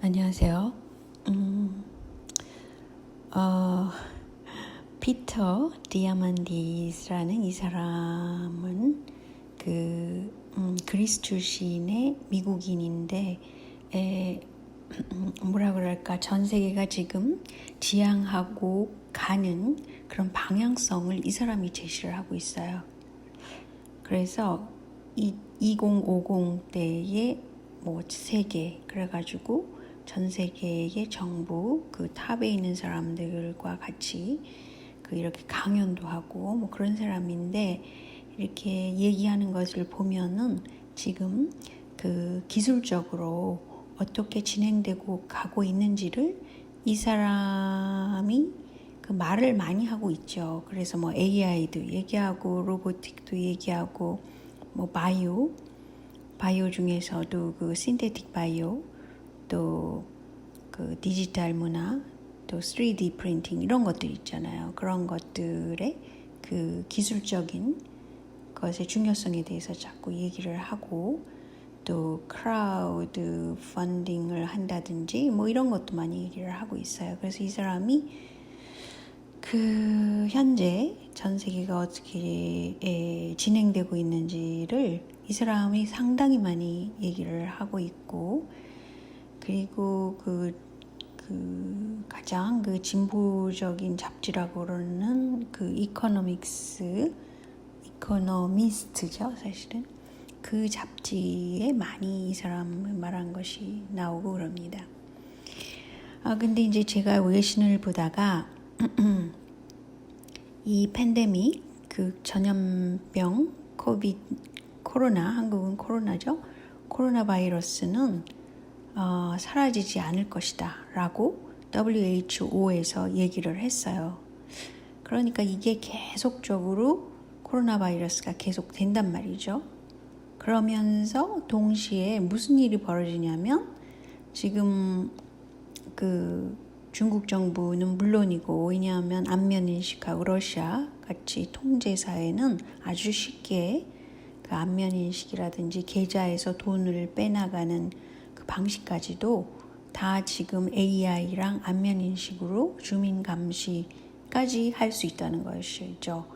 안녕하세요. 어, 피터 디아만디스라는 이 사람은 그리스 출신의 미국인인데 뭐라 그럴까, 전 세계가 지금 지향하고 가는 그런 방향성을 이 사람이 제시를 하고 있어요. 그래서 2050대의 세계, 그래가지고 전 세계의 정부 그 탑에 있는 사람들과 같이 이렇게 강연도 하고 그런 사람인데, 이렇게 얘기하는 것을 보면은 지금 기술적으로 어떻게 진행되고 가고 있는지를 이 사람이 말을 많이 하고 있죠. 그래서 AI도 얘기하고 로보틱도 얘기하고 바이오 중에서도 신테틱 바이오, 또 디지털 문화, 또 3D 프린팅 이런 것들 있잖아요. 그런 것들의 기술적인 것의 중요성에 대해서 자꾸 얘기를 하고, 또 크라우드 펀딩을 한다든지 이런 것도 많이 얘기를 하고 있어요. 그래서 이 사람이 현재 전 세계가 어떻게 진행되고 있는지를 이 사람이 상당히 많이 얘기를 하고 있고, 그리고 가장 진보적인 잡지라고 그러는 이코노미스트죠, 사실은. 그 잡지에 많이 이 사람 말한 것이 나오고 그럽니다. 근데 이제 제가 외신을 보다가 이 팬데믹, 전염병, 코로나, 한국은 코로나죠. 코로나 바이러스는 사라지지 않을 것이다 라고 WHO에서 얘기를 했어요. 그러니까 이게 계속적으로 코로나 바이러스가 계속 된단 말이죠. 그러면서 동시에 무슨 일이 벌어지냐면, 지금 중국 정부는 물론이고, 왜냐하면 안면인식하고 러시아 같이 통제사회는 아주 쉽게 안면인식이라든지 계좌에서 돈을 빼나가는 방식까지도 다 지금 AI랑 안면인식으로 주민감시까지 할 수 있다는 것이죠.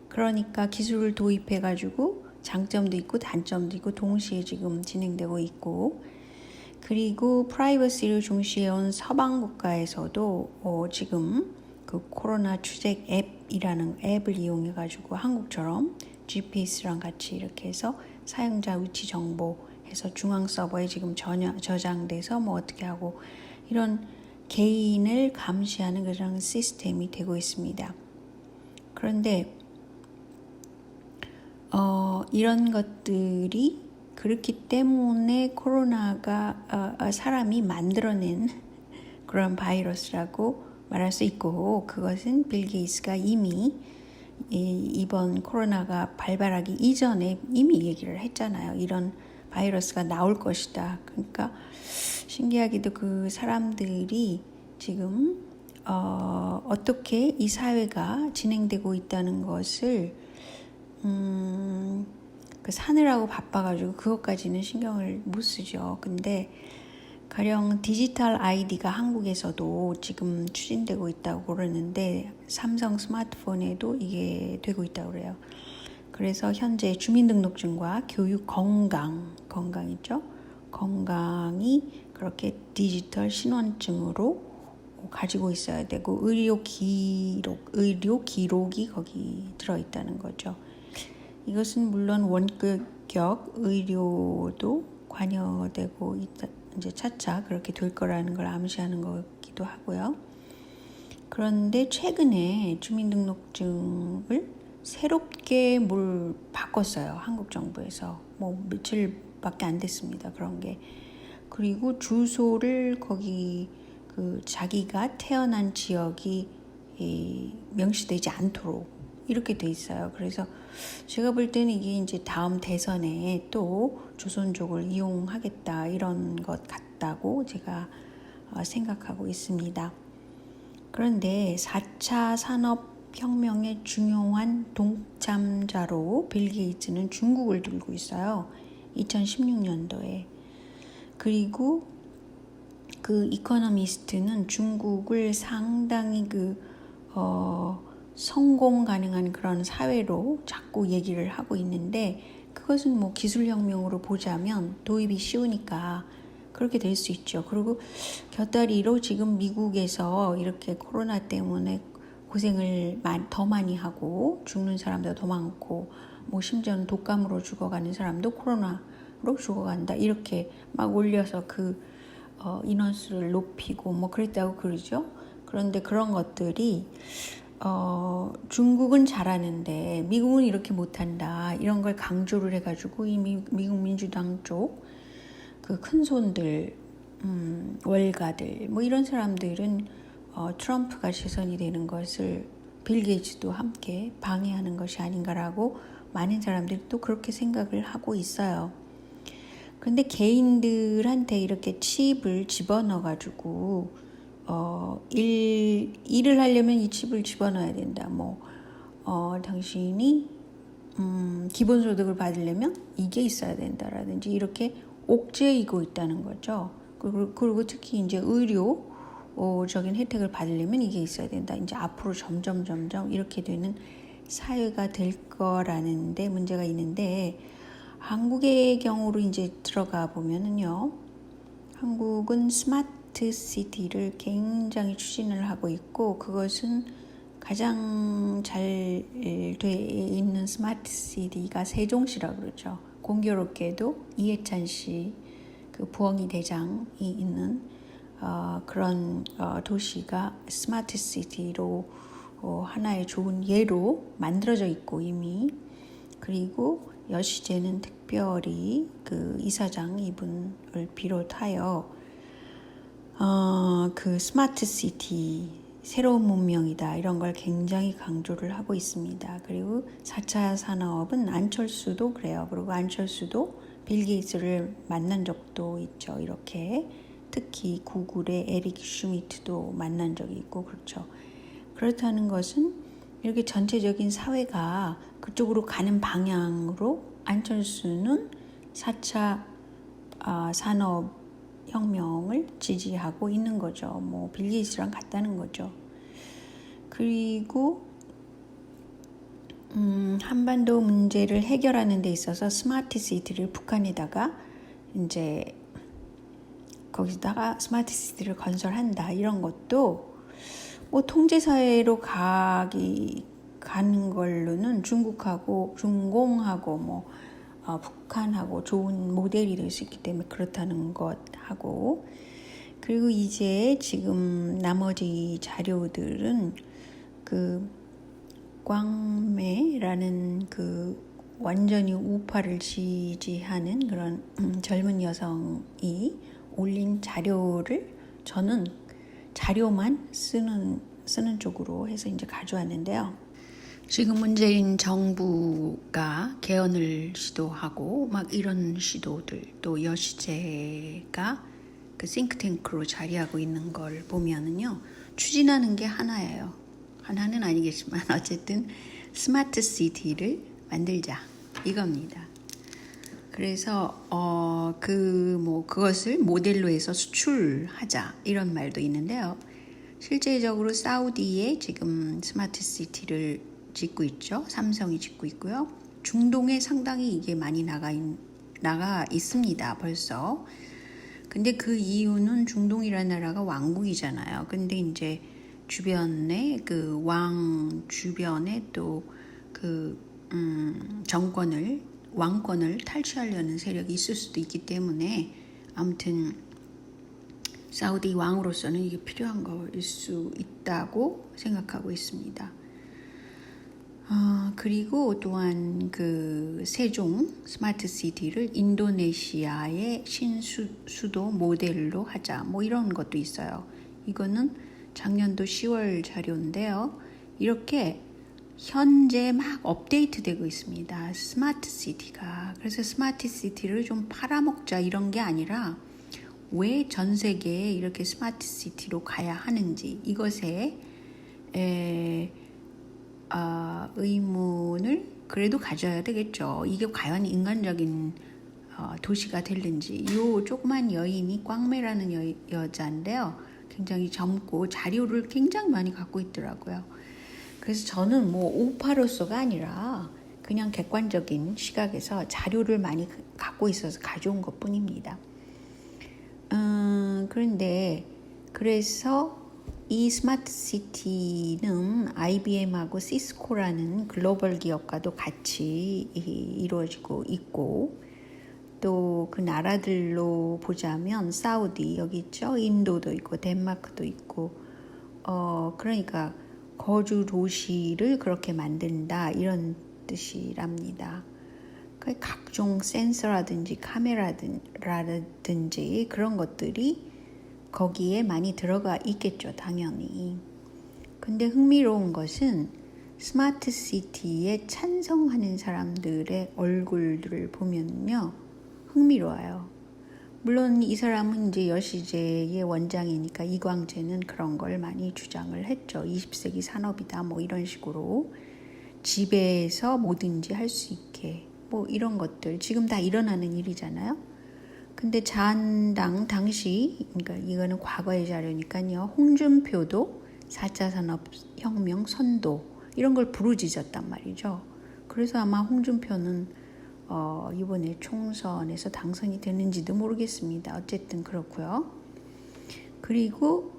그러니까 기술을 도입해가지고 장점도 있고 단점도 있고 동시에 지금 진행되고 있고, 그리고 프라이버시를 중시해온 서방 국가에서도 지금 코로나 추적 앱이라는 앱을 이용해가지고 한국처럼 GPS랑 같이 이렇게 해서 사용자 위치 정보 해서 중앙 서버에 지금 저장돼서 어떻게 하고, 이런 개인을 감시하는 그런 시스템이 되고 있습니다. 그런데 이런 것들이 그렇기 때문에 코로나가 사람이 만들어낸 그런 바이러스라고 말할 수 있고, 그것은 빌 게이츠가 이미 이번 코로나가 발발하기 이전에 이미 얘기를 했잖아요. 이런 바이러스가 나올 것이다. 그러니까 신기하게도 사람들이 지금 어떻게 이 사회가 진행되고 있다는 것을 사느라고 바빠가지고 그것까지는 신경을 못 쓰죠. 근데 가령 디지털 아이디가 한국에서도 지금 추진되고 있다고 그러는데, 삼성 스마트폰에도 이게 되고 있다고 그래요. 그래서 현재 주민등록증과 교육, 건강 있죠? 건강이 그렇게 디지털 신원증으로 가지고 있어야 되고, 의료 기록이 거기 들어있다는 거죠. 이것은 물론 원격 의료도 관여되고 있다, 이제 차차 그렇게 될 거라는 걸 암시하는 거기도 하고요. 그런데 최근에 주민등록증을 새롭게 바꿨어요. 한국 정부에서. 며칠밖에 안 됐습니다. 그런 게. 그리고 주소를 거기 자기가 태어난 지역이 명시되지 않도록 이렇게 돼 있어요. 그래서 제가 볼 때는 이게 이제 다음 대선에 또 조선족을 이용하겠다, 이런 것 같다고 제가 생각하고 있습니다. 그런데 4차 산업혁명의 중요한 동참자로 빌 게이츠는 중국을 들고 있어요. 2016년도에. 그리고 그 이코노미스트는 중국을 상당히 성공 가능한 그런 사회로 자꾸 얘기를 하고 있는데, 그것은 뭐 기술혁명으로 보자면 도입이 쉬우니까 그렇게 될 수 있죠. 그리고 곁다리로 지금 미국에서 이렇게 코로나 때문에 고생을 더 많이 하고 죽는 사람도 더 많고, 뭐 심지어는 독감으로 죽어가는 사람도 코로나로 죽어간다, 이렇게 막 올려서 인원수를 높이고 뭐 그랬다고 그러죠. 그런데 그런 것들이 중국은 잘하는데 미국은 이렇게 못한다, 이런 걸 강조를 해가지고 이 미국 민주당 쪽 그 큰손들, 월가들, 뭐 이런 사람들은 트럼프가 재선이 되는 것을 빌 게이츠도 함께 방해하는 것이 아닌가라고 많은 사람들이 또 그렇게 생각을 하고 있어요. 그런데 개인들한테 이렇게 칩을 집어넣어가지고 일을 하려면 이 칩을 집어넣어야 된다. 당신이 기본소득을 받으려면 이게 있어야 된다라든지 이렇게 옥죄이고 있다는 거죠. 그리고 특히 이제 의료적인 혜택을 받으려면 이게 있어야 된다. 이제 앞으로 점점 이렇게 되는 사회가 될 거라는데 문제가 있는데, 한국의 경우로 이제 들어가 보면은요, 한국은 스마트 시티를 굉장히 추진을 하고 있고, 그것은 가장 잘 돼 있는 스마트 시티가 세종시라고 그러죠. 공교롭게도 이해찬 씨, 그 부엉이 대장이 있는 그런 도시가 스마트 시티로 하나의 좋은 예로 만들어져 있고 이미. 그리고 여시제는 특별히 그 이사장 이분을 비롯하여 그 스마트 시티, 새로운 문명이다, 이런 걸 굉장히 강조를 하고 있습니다. 그리고 4차 산업은 안철수도 그래요. 그리고 안철수도 빌 게이츠를 만난 적도 있죠. 이렇게 특히 구글의 에릭 슈미트도 만난 적이 있고 그렇죠. 그렇다는 것은 이렇게 전체적인 사회가 그쪽으로 가는 방향으로 안철수는 4차 산업혁명을 지지하고 있는 거죠. 뭐 빌 게이츠랑 같다는 거죠. 그리고 한반도 문제를 해결하는 데 있어서 스마트 시티를 북한에다가 이제 거기다가 스마트 시티를 건설한다, 이런 것도 뭐 통제사회로 가는 걸로는 중공하고 북한하고 좋은 모델이 될 수 있기 때문에 그렇다는 것하고, 그리고 이제 지금 나머지 자료들은 그 광매라는 그 완전히 우파를 지지하는 그런 젊은 여성이 올린 자료를 저는 자료만 쓰는 쪽으로 해서 이제 가져왔는데요. 지금 문재인 정부가 개헌을 시도하고 막 이런 시도들, 또 여시제가 그 싱크탱크로 자리하고 있는 걸 보면은요, 추진하는 게 하나예요. 하나는 아니겠지만 어쨌든 스마트 시티를 만들자, 이겁니다. 그래서 그것을 모델로 해서 수출하자, 이런 말도 있는데요. 실제적으로 사우디에 지금 스마트 시티를 짓고 있죠. 삼성이 짓고 있고요. 중동에 상당히 이게 많이 나가 있습니다, 벌써. 근데 그 이유는 중동이라는 나라가 왕국이잖아요. 근데 이제 주변에 그 왕 주변에 또 그 왕권을 탈취하려는 세력이 있을 수도 있기 때문에, 아무튼 사우디 왕으로서는 이게 필요한 거일 수 있다고 생각하고 있습니다. 그리고 또한 그 세종 스마트 시티를 인도네시아의 신수도 모델로 하자, 뭐 이런 것도 있어요. 이거는 작년도 10월 자료인데요. 이렇게 현재 막 업데이트되고 있습니다, 스마트 시티가. 그래서 스마트 시티를 좀 팔아먹자, 이런 게 아니라 왜 전 세계에 이렇게 스마트 시티로 가야 하는지, 이것에 의문을 그래도 가져야 되겠죠. 이게 과연 인간적인 도시가 됐는지. 이 조그만 여인이 꽝매라는 여자인데요. 굉장히 젊고 자료를 굉장히 많이 갖고 있더라고요. 그래서 저는 뭐 우파로서가 아니라 그냥 객관적인 시각에서 자료를 많이 갖고 있어서 가져온 것뿐입니다. 그런데 그래서 이 스마트 시티는 IBM하고 시스코라는 글로벌 기업과도 같이 이루어지고 있고, 또 그 나라들로 보자면 사우디 여기 있죠. 인도도 있고 덴마크도 있고, 그러니까 거주 도시를 그렇게 만든다 이런 뜻이랍니다. 각종 센서라든지 카메라라든지 그런 것들이 거기에 많이 들어가 있겠죠, 당연히. 근데 흥미로운 것은 스마트 시티에 찬성하는 사람들의 얼굴들을 보면요, 흥미로워요. 물론 이 사람은 이제 여시제의 원장이니까 이광재는 그런 걸 많이 주장을 했죠. 20세기 산업이다 뭐 이런 식으로 집에서 뭐든지 할 수 있게 뭐 이런 것들 지금 다 일어나는 일이잖아요. 근데 자한당 당시, 그러니까 이거는 과거의 자료니까요, 홍준표도 4차 산업혁명 선도 이런 걸 부르짖었단 말이죠. 그래서 아마 홍준표는 이번에 총선에서 당선이 되는지도 모르겠습니다. 어쨌든 그렇고요. 그리고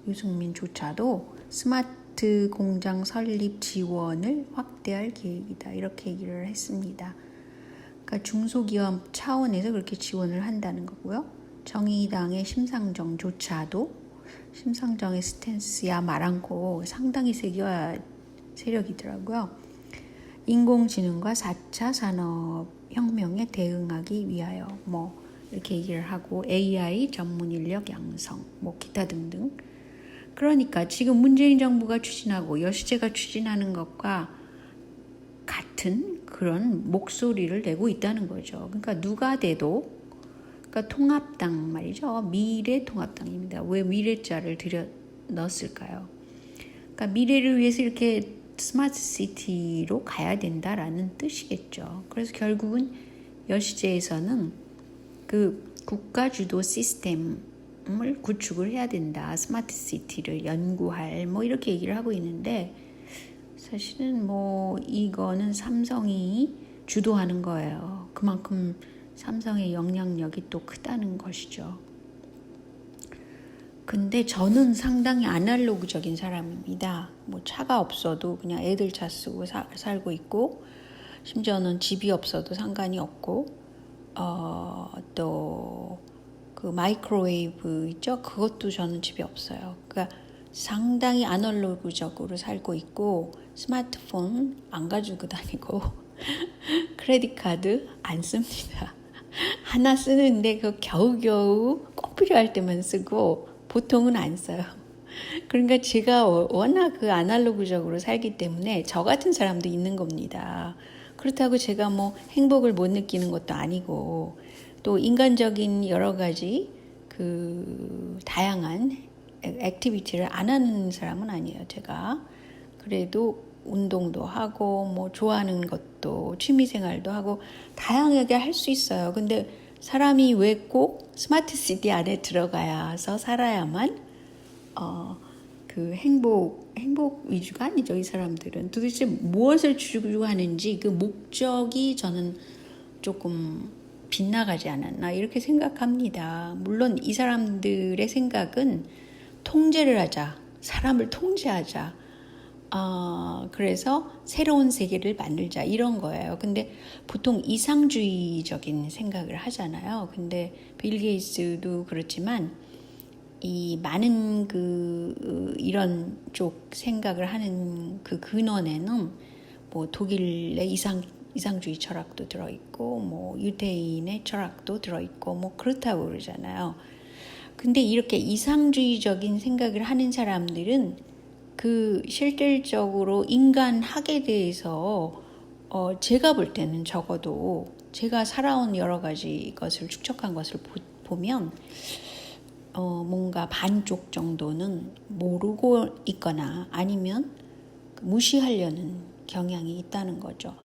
유승민조차도 스마트 공장 설립 지원을 확대할 계획이다 이렇게 얘기를 했습니다. 그러니까 중소기업 차원에서 그렇게 지원을 한다는 거고요. 정의당의 심상정조차도 심상정의 스탠스야 말 않고 상당히 세력이더라고요. 인공지능과 4차 산업혁명에 대응하기 위하여 뭐 이렇게 얘기를 하고 AI 전문 인력 양성 뭐 기타 등등. 그러니까 지금 문재인 정부가 추진하고 여시제가 추진하는 것과 같은 그런 목소리를 내고 있다는 거죠. 그러니까 누가 돼도, 그러니까 통합당 말이죠. 미래통합당입니다. 왜 미래자를 들여 넣었을까요? 그러니까 미래를 위해서 이렇게 스마트 시티로 가야 된다라는 뜻이겠죠. 그래서 결국은 여시제에서는 그 국가 주도 시스템을 구축을 해야 된다. 스마트 시티를 연구할 뭐 이렇게 얘기를 하고 있는데, 사실은 뭐 이거는 삼성이 주도하는 거예요. 그만큼 삼성의 영향력이 또 크다는 것이죠. 근데 저는 상당히 아날로그적인 사람입니다. 뭐 차가 없어도 그냥 애들 차 쓰고 살고 있고, 심지어는 집이 없어도 상관이 없고, 또 그 마이크로웨이브 있죠? 그것도 저는 집에 없어요. 그러니까 상당히 아날로그적으로 살고 있고, 스마트폰 안 가지고 다니고 크레딧 카드 안 씁니다. 하나 쓰는데 그 겨우겨우 꼭 필요할 때만 쓰고 보통은 안 써요. 그러니까 제가 워낙 그 아날로그적으로 살기 때문에 저 같은 사람도 있는 겁니다. 그렇다고 제가 뭐 행복을 못 느끼는 것도 아니고, 또 인간적인 여러 가지 그 다양한 액티비티를 안 하는 사람은 아니에요, 제가. 그래도 운동도 하고 뭐 좋아하는 것도 취미생활도 하고 다양하게 할 수 있어요. 근데 사람이 왜 꼭 스마트 시티 안에 들어가서 살아야만 그 행복 위주가 아니죠. 이 사람들은 도대체 무엇을 추구하는지 그 목적이 저는 조금 빗나가지 않았나 이렇게 생각합니다. 물론 이 사람들의 생각은 통제를 하자, 사람을 통제하자, 그래서 새로운 세계를 만들자 이런 거예요. 근데 보통 이상주의적인 생각을 하잖아요. 근데 빌 게이츠도 그렇지만 이 많은 이런 쪽 생각을 하는 그 근원에는 뭐 독일의 이상주의 철학도 들어있고 뭐 유대인의 철학도 들어있고 뭐 그렇다고 그러잖아요. 근데 이렇게 이상주의적인 생각을 하는 사람들은 그 실질적으로 인간학에 대해서 제가 볼 때는 적어도 제가 살아온 여러 가지 것을 축적한 것을 보면 뭔가 반쪽 정도는 모르고 있거나 아니면 무시하려는 경향이 있다는 거죠.